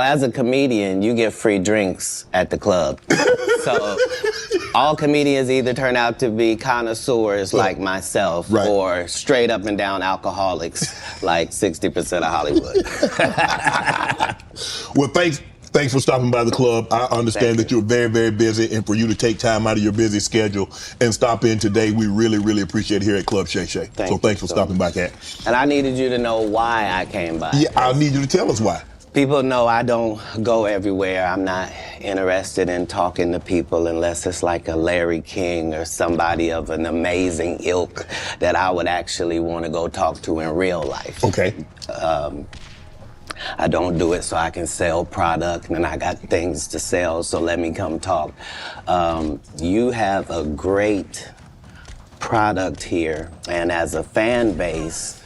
As a comedian, you get free drinks at the club. So all comedians either turn out to be connoisseurs like myself or straight up and down alcoholics like 60% of Hollywood. Well, thanks for stopping by the club. I understand that you're very, very busy, and for you to take time out of your busy schedule and stop in today, we really, really appreciate it here at Club Shay Shay. So thanks for stopping by, Katt. And I needed you to know why I came by. Yeah, I need you to tell us why. People know I don't go everywhere. I'm not interested in talking to people unless it's like a Larry King or somebody of an amazing ilk that I would actually want to go talk to in real life. Okay. I don't do it so I can sell product, and I got things to sell, so let me come talk. You have a great product here, and as a fan base,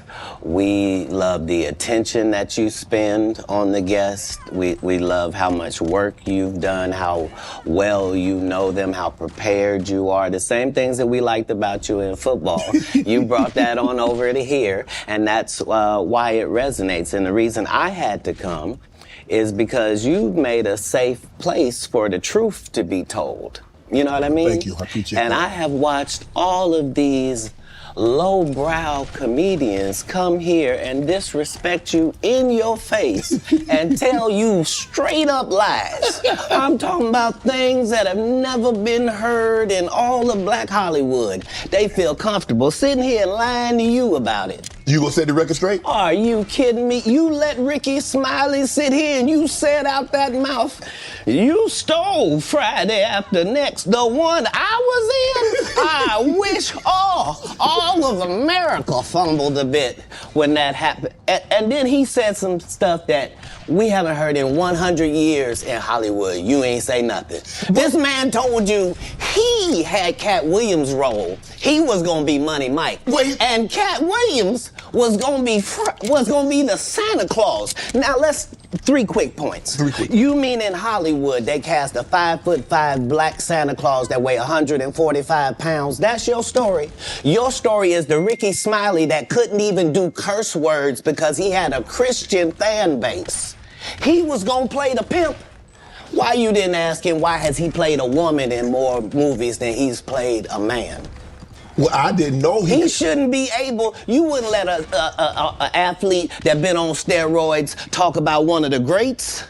we love the attention that you spend on the guests. We love how much work you've done, how well you know them, how prepared you are. The same things that we liked about you in football. You brought that on over to here, and that's why it resonates. And the reason I had to come is because you've made a safe place for the truth to be told. You know what I mean? Thank you. I appreciate that. And I have watched all of these lowbrow comedians come here and disrespect you in your face and tell you straight up lies. I'm talking about things that have never been heard in all of Black Hollywood. They feel comfortable sitting here and lying to you about it. You gonna set the record straight? Are you kidding me? You let Ricky Smiley sit here and you said out that mouth, you stole Friday After Next, the one I was in? I wish all of America fumbled a bit when that happened. And then he said some stuff that we haven't heard in 100 years in Hollywood. You ain't say nothing. This man told you he had Katt Williams' role. He was gonna be Money Mike. Wait. And Katt Williams was gonna be the Santa Claus. Now three quick points. You mean in Hollywood they cast a 5'5" black Santa Claus that weigh 145 pounds? That's your story. Your story is the Ricky Smiley that couldn't even do curse words because he had a Christian fan base. He was gonna play the pimp. Why you didn't ask him why has he played a woman in more movies than he's played a man? Well, I didn't know he shouldn't be able. You wouldn't let a athlete that been on steroids talk about one of the greats.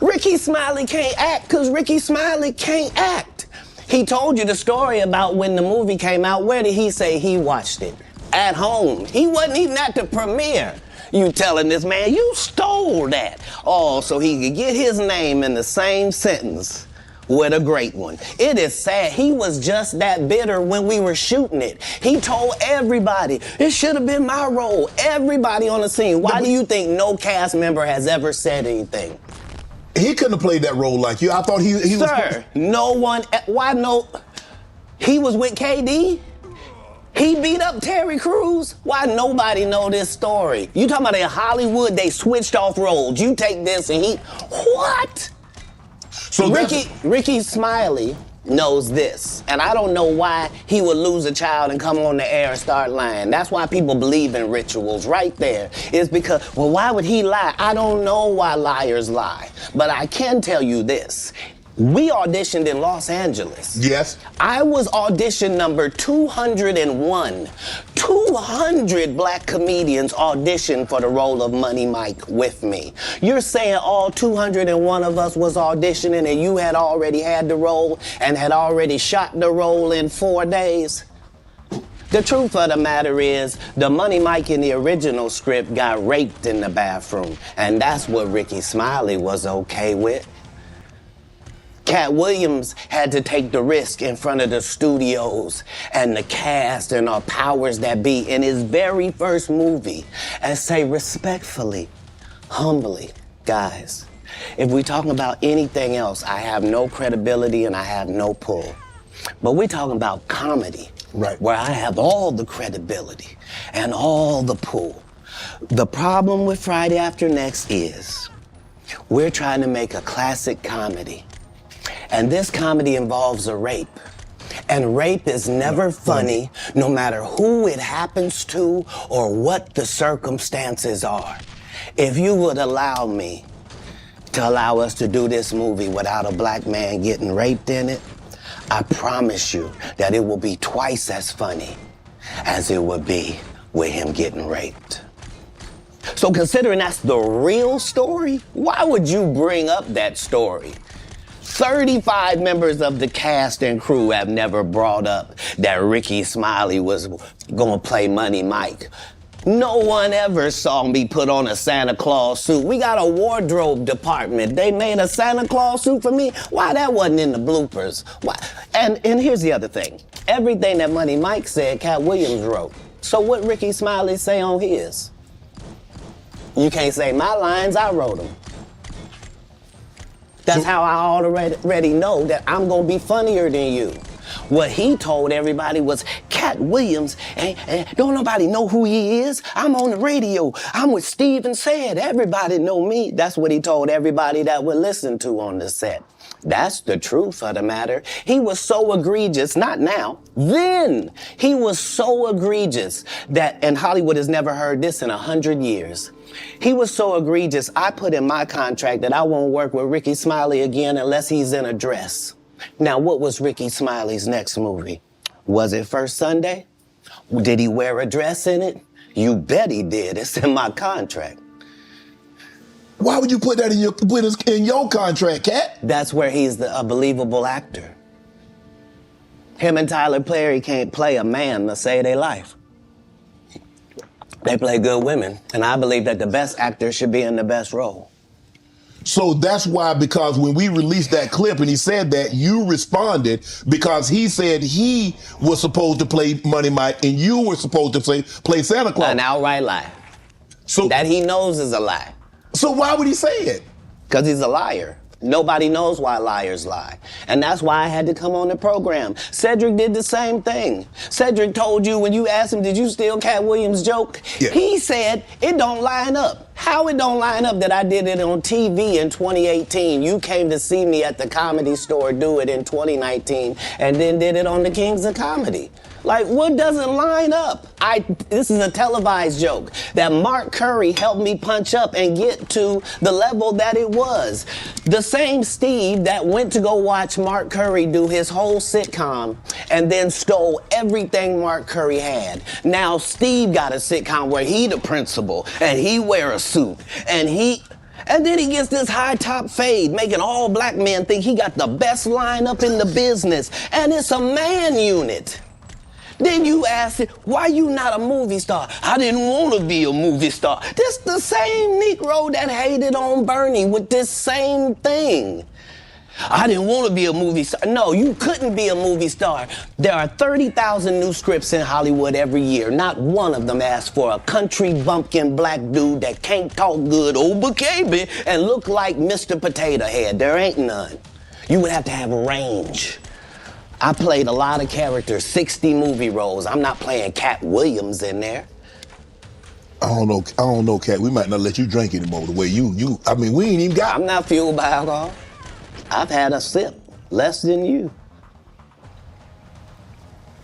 Ricky Smiley can't act because Ricky Smiley can't act. He told you the story about when the movie came out. Where did he say he watched it? At home. He wasn't even at the premiere. You telling this man you stole that. Oh, so he could get his name in the same sentence with a great one. It is sad. He was just that bitter when we were shooting it. He told everybody, it should have been my role. Everybody on the scene. Why do you think no cast member has ever said anything? He couldn't have played that role like you. I thought he was... Sir, no one... Why no... He was with KD? He beat up Terry Crews? Why nobody know this story? You talking about in Hollywood, they switched off roles. You take this and he... What? So Ricky Smiley knows this, and I don't know why he would lose a child and come on the air and start lying. That's why people believe in rituals right there. It's because, well, why would he lie? I don't know why liars lie, but I can tell you this. We auditioned in Los Angeles. Yes. I was audition number 201. 200 black comedians auditioned for the role of Money Mike with me. You're saying all 201 of us was auditioning and you had already had the role and had already shot the role in 4 days? The truth of the matter is, the Money Mike in the original script got raped in the bathroom, and that's what Ricky Smiley was okay with. Katt Williams had to take the risk in front of the studios and the cast and our powers that be in his very first movie and say respectfully, humbly, guys, if we're talking about anything else, I have no credibility and I have no pull. But we're talking about comedy, right, where I have all the credibility and all the pull. The problem with Friday After Next is we're trying to make a classic comedy. And this comedy involves a rape. And rape is never funny, no matter who it happens to or what the circumstances are. If you would allow me to allow us to do this movie without a black man getting raped in it, I promise you that it will be twice as funny as it would be with him getting raped. So considering that's the real story, why would you bring up that story? 35 members of the cast and crew have never brought up that Ricky Smiley was gonna play Money Mike. No one ever saw me put on a Santa Claus suit. We got a wardrobe department. They made a Santa Claus suit for me. Why that wasn't in the bloopers? Why? And here's the other thing. Everything that Money Mike said, Katt Williams wrote. So what Ricky Smiley say on his? You can't say my lines, I wrote them. That's how I already know that I'm gonna be funnier than you. What he told everybody was, Katt Williams, and don't nobody know who he is. I'm on the radio. I'm with Steve and Said. Everybody know me. That's what he told everybody that would listen to on the set. That's the truth of the matter. He was so egregious, not now, then. He was so egregious that, and Hollywood has never heard this in 100 years. He was so egregious, I put in my contract that I won't work with Ricky Smiley again unless he's in a dress. Now, what was Ricky Smiley's next movie? Was it First Sunday? Did he wear a dress in it? You bet he did. It's in my contract. Why would you put that in your contract, Katt? That's where he's a believable actor. Him and Tyler Perry can't play a man to save their life. They play good women, and I believe that the best actor should be in the best role. So that's why, because when we released that clip and he said that, you responded because he said he was supposed to play Money Mike and you were supposed to play Santa Claus. An outright lie. So that he knows is a lie. So why would he say it? Because he's a liar. Nobody knows why liars lie. And that's why I had to come on the program. Cedric did the same thing. Cedric told you when you asked him, did you steal Katt Williams' joke? Yeah. He said, it don't line up. How it don't line up that I did it on TV in 2018? You came to see me at the Comedy Store do it in 2019 and then did it on the Kings of Comedy. Like, what doesn't line up? This is a televised joke that Mark Curry helped me punch up and get to the level that it was. The same Steve that went to go watch Mark Curry do his whole sitcom and then stole everything Mark Curry had. Now Steve got a sitcom where he the principal and he wear a suit and then he gets this high top fade, making all black men think he got the best lineup in the business. And it's a man unit. Then you ask it, why you not a movie star? I didn't want to be a movie star. This the same Negro that hated on Bernie with this same thing. I didn't want to be a movie star. No, you couldn't be a movie star. There are 30,000 new scripts in Hollywood every year. Not one of them asks for a country bumpkin black dude that can't talk good, baby, and look like Mr. Potato Head. There ain't none. You would have to have range. I played a lot of characters, 60 movie roles. I'm not playing Katt Williams in there. I don't know, Katt. We might not let you drink anymore the way I mean, we ain't even got. I'm not fueled by alcohol. I've had a sip, less than you.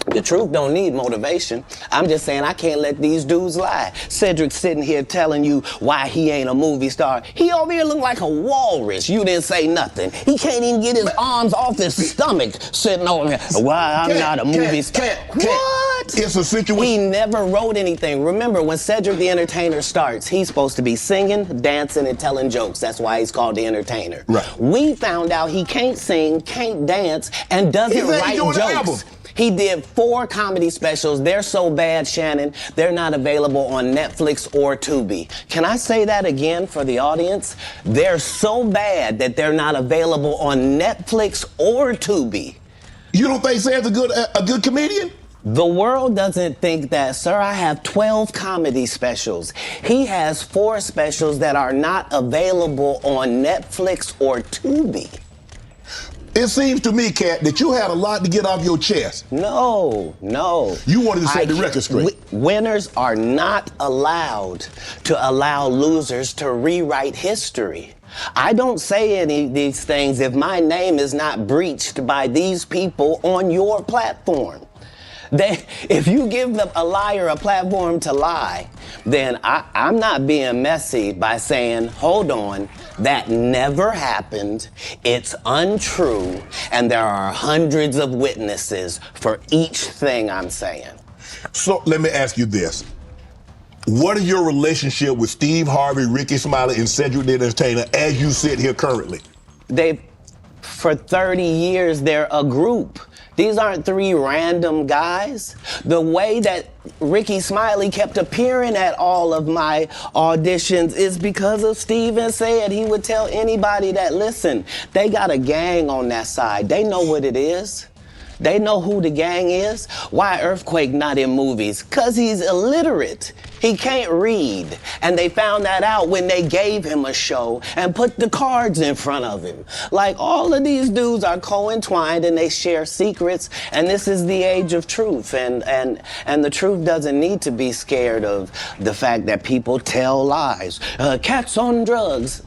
The truth don't need motivation. I'm just saying I can't let these dudes lie. Cedric's sitting here telling you why he ain't a movie star. He over here look like a walrus. You didn't say nothing. He can't even get his arms off his stomach sitting over here. Why I'm not a movie star. What? It's a situation. He never wrote anything. Remember, when Cedric the Entertainer starts, he's supposed to be singing, dancing, and telling jokes. That's why he's called the Entertainer. Right. We found out he can't sing, can't dance, and doesn't write jokes. He did 4 comedy specials. They're so bad, Shannon, they're not available on Netflix or Tubi. Can I say that again for the audience? They're so bad that they're not available on Netflix or Tubi. You don't think Sam's a good comedian? The world doesn't think that, sir. I have 12 comedy specials. He has 4 specials that are not available on Netflix or Tubi. It seems to me, Katt, that you had a lot to get off your chest. No. You wanted to set the record straight. Winners are not allowed to allow losers to rewrite history. I don't say any of these things if my name is not breached by these people on your platform. If you give a liar a platform to lie, then I'm not being messy by saying, hold on, that never happened, it's untrue, and there are hundreds of witnesses for each thing I'm saying. So let me ask you this. What is your relationship with Steve Harvey, Ricky Smiley, and Cedric the Entertainer as you sit here currently? For 30 years, they're a group. These aren't three random guys. The way that Ricky Smiley kept appearing at all of my auditions is because of Steven said he would tell anybody that, listen, they got a gang on that side. They know what it is. They know who the gang is. Why Earthquake not in movies? 'Cause he's illiterate. He can't read. And they found that out when they gave him a show and put the cards in front of him. Like, all of these dudes are co-entwined and they share secrets, and this is the age of truth. And the truth doesn't need to be scared of the fact that people tell lies. Katt's on drugs.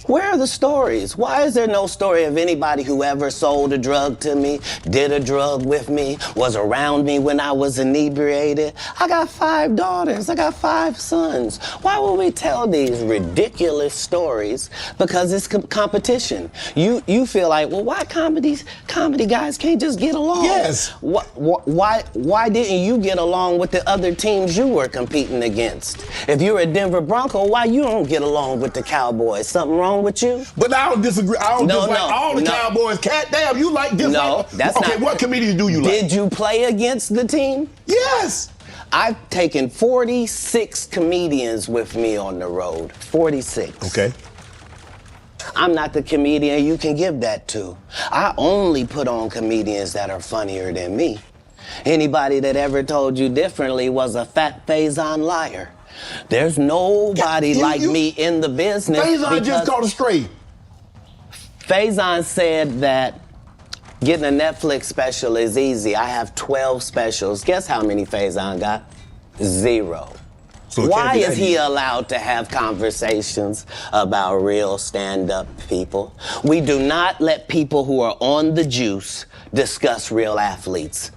Where are the stories? Why is there no story of anybody who ever sold a drug to me, did a drug with me, was around me when I was inebriated? I got 5 daughters. I got 5 sons. Why would we tell these ridiculous stories? Because it's competition. You feel like, well, why comedy guys can't just get along? Yes. Why didn't you get along with the other teams you were competing against? If you're a Denver Bronco, why you don't get along with the Cowboys? Something wrrong with you? But I don't disagree. I don't dislike all the Cowboys. Katt, damn, you like this? No, that's not. Okay, what comedians do you like? Did you play against the team? Yes. I've taken 46 comedians with me on the road. 46. Okay. I'm not the comedian you can give that to. I only put on comedians that are funnier than me. Anybody that ever told you differently was a fat Faison liar. There's nobody like me in the business. Faison just caught a straight. Faison said that getting a Netflix special is easy. I have 12 specials. Guess how many Faison got? 0. So why is he allowed to have conversations about real stand-up people? We do not let people who are on the juice discuss real athletes.